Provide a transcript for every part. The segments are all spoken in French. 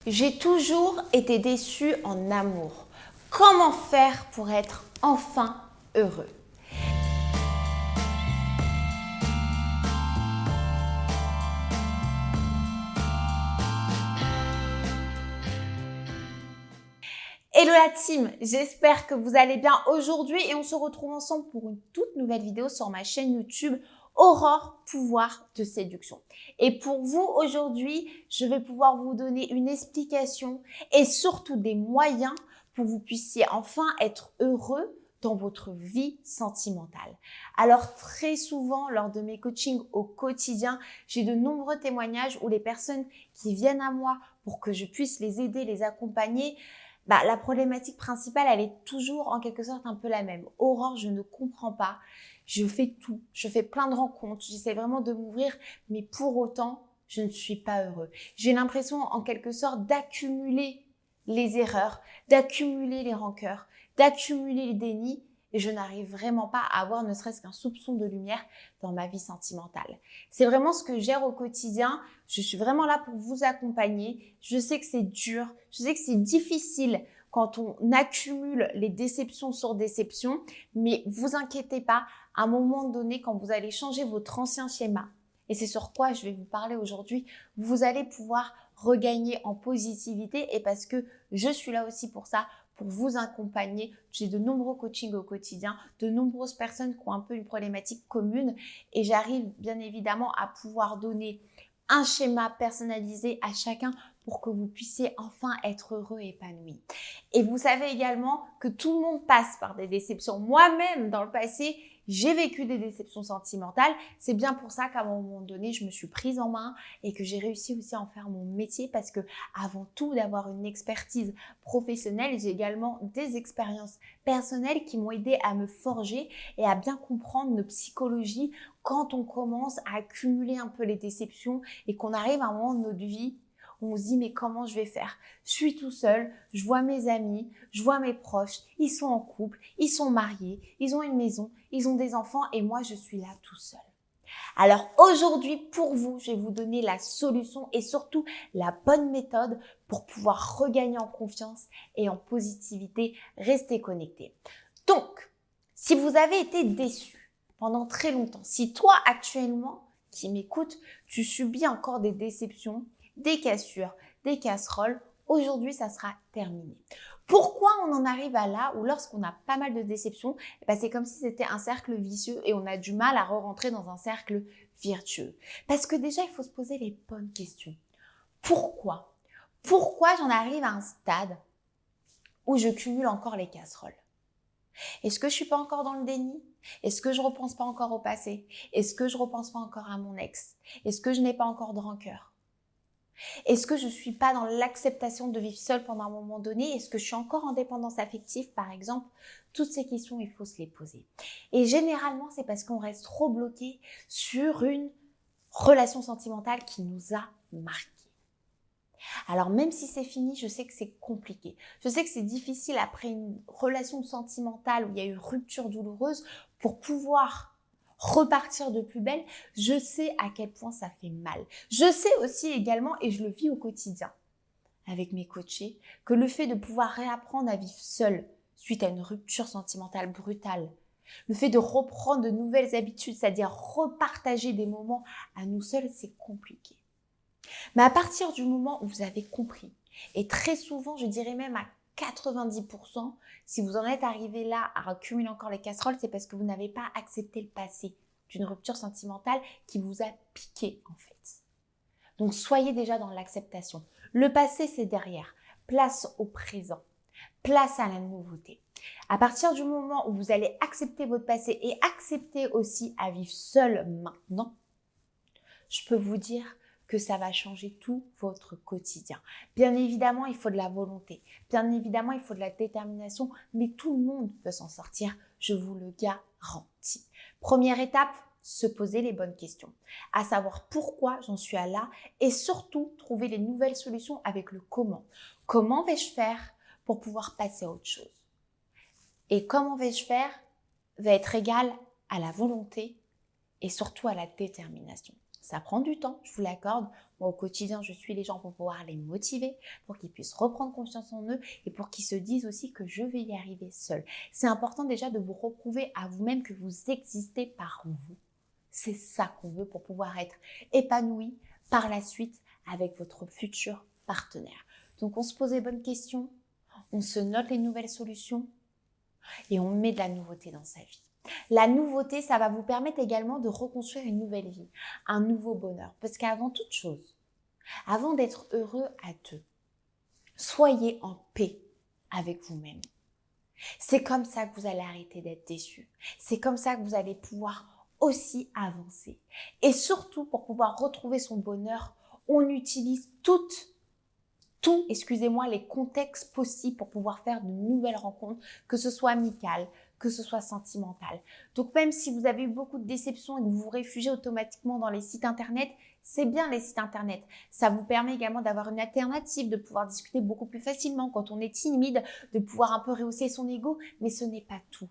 J'ai toujours été déçue en amour. Comment faire pour être enfin heureux? Hello la team, j'espère que vous allez bien aujourd'hui et on se retrouve ensemble pour une toute nouvelle vidéo sur ma chaîne YouTube Aurore Pouvoir de Séduction. Et pour vous aujourd'hui, je vais pouvoir vous donner une explication et surtout des moyens pour que vous puissiez enfin être heureux dans votre vie sentimentale. Alors très souvent, lors de mes coachings au quotidien, j'ai de nombreux témoignages où les personnes qui viennent à moi pour que je puisse les aider, les accompagner, la problématique principale, elle est toujours en quelque sorte un peu la même. Aurore, je ne comprends pas. Je fais tout. Je fais plein de rencontres. J'essaie vraiment de m'ouvrir, mais pour autant, je ne suis pas heureux. J'ai l'impression en quelque sorte d'accumuler les erreurs, d'accumuler les rancœurs, d'accumuler les dénis et je n'arrive vraiment pas à avoir ne serait-ce qu'un soupçon de lumière dans ma vie sentimentale. C'est vraiment ce que je gère au quotidien. Je suis vraiment là pour vous accompagner. Je sais que c'est dur, je sais que c'est difficile quand on accumule les déceptions sur déceptions, mais vous inquiétez pas, à un moment donné, quand vous allez changer votre ancien schéma, et c'est sur quoi je vais vous parler aujourd'hui, vous allez pouvoir regagner en positivité et parce que je suis là aussi pour ça, pour vous accompagner. J'ai de nombreux coachings au quotidien, de nombreuses personnes qui ont un peu une problématique commune et j'arrive bien évidemment à pouvoir donner un schéma personnalisé à chacun pour que vous puissiez enfin être heureux et épanoui. Et vous savez également que tout le monde passe par des déceptions. Moi-même, dans le passé, j'ai vécu des déceptions sentimentales. C'est bien pour ça qu'à un moment donné, je me suis prise en main et que j'ai réussi aussi à en faire mon métier parce que avant tout d'avoir une expertise professionnelle, j'ai également des expériences personnelles qui m'ont aidé à me forger et à bien comprendre notre psychologie quand on commence à accumuler un peu les déceptions et qu'on arrive à un moment de notre vie où on se dit mais comment je vais faire? Je suis tout seul, je vois mes amis, je vois mes proches, ils sont en couple, ils sont mariés, ils ont une maison, ils ont des enfants et moi je suis là tout seul. Alors aujourd'hui pour vous, je vais vous donner la solution et surtout la bonne méthode pour pouvoir regagner en confiance et en positivité. Restez connectés. Donc, si vous avez été déçu pendant très longtemps, si toi actuellement qui m'écoutes, tu subis encore des déceptions, des cassures, des casseroles, aujourd'hui ça sera terminé. Pourquoi on en arrive à là où lorsqu'on a pas mal de déceptions, c'est comme si c'était un cercle vicieux et on a du mal à re-rentrer dans un cercle vertueux. Parce que déjà, il faut se poser les bonnes questions. Pourquoi? Pourquoi j'en arrive à un stade où je cumule encore les casseroles? Est-ce que je suis pas encore dans le déni? Est-ce que je repense pas encore au passé? Est-ce que je repense pas encore à mon ex? Est-ce que je n'ai pas encore de rancœur? Est-ce que je suis pas dans l'acceptation de vivre seule pendant un moment donné? Est-ce que je suis encore en dépendance affective, par exemple? Toutes ces questions, il faut se les poser. Et généralement, c'est parce qu'on reste trop bloqué sur une relation sentimentale qui nous a marqué. Alors même si c'est fini, je sais que c'est compliqué. Je sais que c'est difficile après une relation sentimentale où il y a eu rupture douloureuse pour pouvoir repartir de plus belle. Je sais à quel point ça fait mal. Je sais aussi également, et je le vis au quotidien avec mes coachés, que le fait de pouvoir réapprendre à vivre seul suite à une rupture sentimentale brutale, le fait de reprendre de nouvelles habitudes, c'est-à-dire repartager des moments à nous seuls, c'est compliqué. Mais à partir du moment où vous avez compris, et très souvent, je dirais même à 90%, si vous en êtes arrivé là à accumuler encore les casseroles, c'est parce que vous n'avez pas accepté le passé d'une rupture sentimentale qui vous a piqué en fait. Donc soyez déjà dans l'acceptation. Le passé, c'est derrière. Place au présent. Place à la nouveauté. À partir du moment où vous allez accepter votre passé et accepter aussi à vivre seul maintenant, je peux vous dire que ça va changer tout votre quotidien. Bien évidemment, il faut de la volonté. Bien évidemment, il faut de la détermination, mais tout le monde peut s'en sortir, je vous le garantis. Première étape, se poser les bonnes questions, à savoir pourquoi j'en suis à là et surtout trouver les nouvelles solutions avec le comment. Comment vais-je faire pour pouvoir passer à autre chose? Et comment vais-je faire va être égal à la volonté et surtout à la détermination. Ça prend du temps, je vous l'accorde. Moi, au quotidien, je suis les gens pour pouvoir les motiver, pour qu'ils puissent reprendre confiance en eux et pour qu'ils se disent aussi que je vais y arriver seul. C'est important déjà de vous reprouver à vous-même que vous existez par vous. C'est ça qu'on veut pour pouvoir être épanoui par la suite avec votre futur partenaire. Donc, on se pose les bonnes questions, on se note les nouvelles solutions et on met de la nouveauté dans sa vie. La nouveauté, ça va vous permettre également de reconstruire une nouvelle vie, un nouveau bonheur. Parce qu'avant toute chose, avant d'être heureux à deux, soyez en paix avec vous-même. C'est comme ça que vous allez arrêter d'être déçu. C'est comme ça que vous allez pouvoir aussi avancer. Et surtout, pour pouvoir retrouver son bonheur, on utilise les contextes possibles pour pouvoir faire de nouvelles rencontres, que ce soit amicales, que ce soit sentimentales. Donc même si vous avez eu beaucoup de déceptions et que vous vous réfugiez automatiquement dans les sites internet, c'est bien les sites internet. Ça vous permet également d'avoir une alternative, de pouvoir discuter beaucoup plus facilement quand on est timide, de pouvoir un peu rehausser son ego, mais ce n'est pas tout.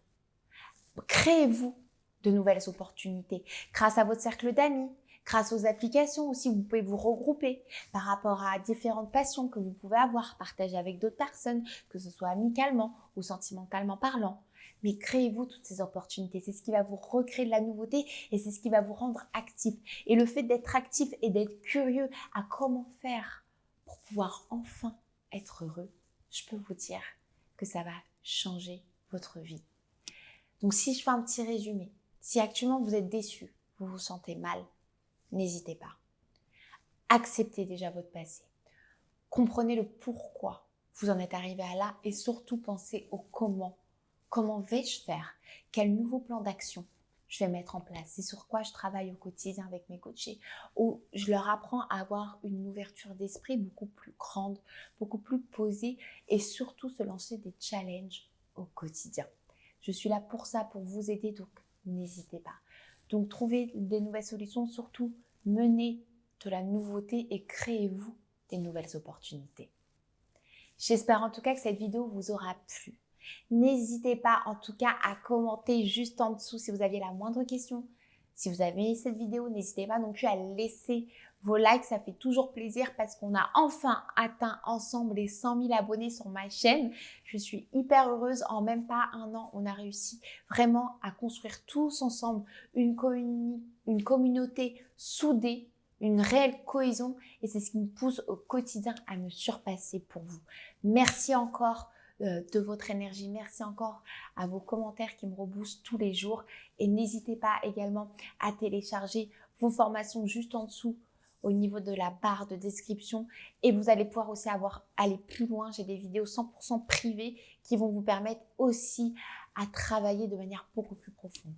Créez-vous de nouvelles opportunités grâce à votre cercle d'amis, grâce aux applications aussi, vous pouvez vous regrouper par rapport à différentes passions que vous pouvez avoir, partager avec d'autres personnes, que ce soit amicalement ou sentimentalement parlant. Mais créez-vous toutes ces opportunités. C'est ce qui va vous recréer de la nouveauté et c'est ce qui va vous rendre actif. Et le fait d'être actif et d'être curieux à comment faire pour pouvoir enfin être heureux, je peux vous dire que ça va changer votre vie. Donc si je fais un petit résumé, si actuellement vous êtes déçu, vous vous sentez mal, n'hésitez pas. Acceptez déjà votre passé. Comprenez le pourquoi vous en êtes arrivé à là et surtout pensez au comment. Comment vais-je faire? Quel nouveau plan d'action je vais mettre en place? C'est sur quoi je travaille au quotidien avec mes coachés. Où je leur apprends à avoir une ouverture d'esprit beaucoup plus grande, beaucoup plus posée et surtout se lancer des challenges au quotidien. Je suis là pour ça, pour vous aider, donc n'hésitez pas. Donc trouvez des nouvelles solutions, surtout menez de la nouveauté et créez-vous des nouvelles opportunités. J'espère en tout cas que cette vidéo vous aura plu. N'hésitez pas en tout cas à commenter juste en dessous si vous aviez la moindre question. Si vous avez aimé cette vidéo, n'hésitez pas non plus à laisser vos likes, ça fait toujours plaisir parce qu'on a enfin atteint ensemble les 100 000 abonnés sur ma chaîne. Je suis hyper heureuse, en même pas un an, on a réussi vraiment à construire tous ensemble une communauté soudée, une réelle cohésion et c'est ce qui me pousse au quotidien à me surpasser pour vous. Merci encore de votre énergie. Merci encore à vos commentaires qui me reboostent tous les jours. Et n'hésitez pas également à télécharger vos formations juste en dessous au niveau de la barre de description. Et vous allez pouvoir aussi aller plus loin. J'ai des vidéos 100% privées qui vont vous permettre aussi à travailler de manière beaucoup plus profonde.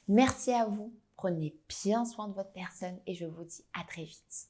Merci à vous. Prenez bien soin de votre personne et je vous dis à très vite.